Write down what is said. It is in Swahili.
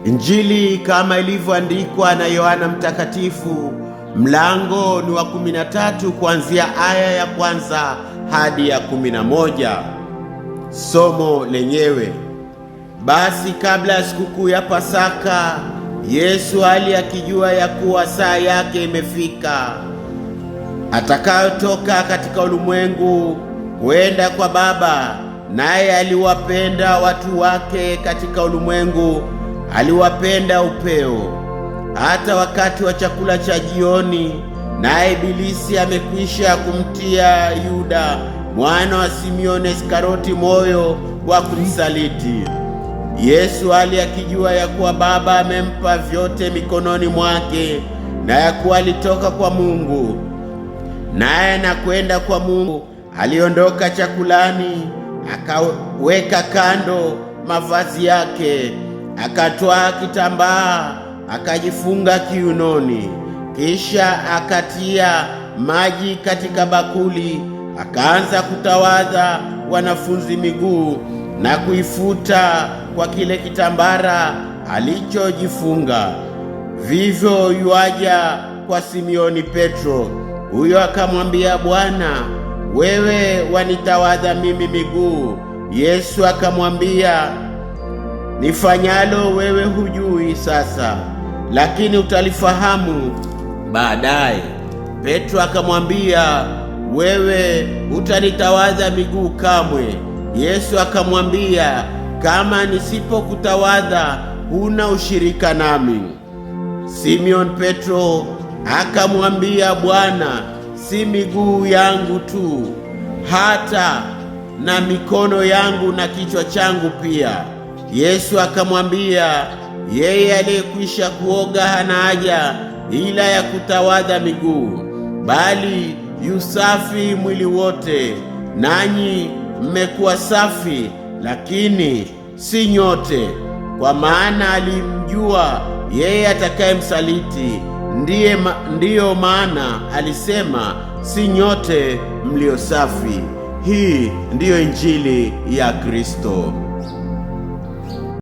Injili kama ilivyoandikwa na Yohana Mtakatifu, mlango ni wa 13 kuanzia aya ya kwanza hadi ya 11. Somo lenyewe. Basi kabla ya sikukuu ya Pasaka, Yesu hali akijua ya kuwa saa yake imefika atakayotoka katika ulimwengu kwenda kwa Baba, naye aliwapenda watu wake katika ulimwengu, aliwapenda upeo. Hata wakati wa chakula cha jioni, naye Ibilisi amekwisha kumtia Yuda mwana wa Simioni Iskaroti moyo wa kumsaliti. Yesu hali akijua ya kuwa Baba amempa vyote mikononi mwake, na ya kuwa alitoka kwa Mungu naye na kwenda kwa Mungu, aliondoka chakulani, akaweka kando mavazi yake, akatwaa kitambaa akajifunga kiunoni, kisha akatia maji katika bakuli, akaanza kutawadha wanafunzi miguu na kuifuta kwa kile kitambara alichojifunga. Vivyo yuaja kwa Simioni Petro. Huyo akamwambia, Bwana, wewe wanitawadha mimi miguu? Yesu akamwambia, nifanyalo wewe hujui sasa, lakini utalifahamu baadaye. Petro akamwambia, wewe utanitawadha miguu kamwe? Yesu akamwambia, kama nisipokutawadha huna ushirika nami. Simon Petro akamwambia, Bwana, si miguu yangu tu, hata na mikono yangu na kichwa changu pia. Yesu akamwambia, yeye aliyekwisha kuoga hana haja ila ya kutawadha miguu, bali yu safi mwili wote. Nanyi mmekuwa safi, lakini si nyote, kwa maana alimjua yeye atakayemsaliti. Ndiyo maana alisema, si nyote mlio safi. Hii ndiyo Injili ya Kristo.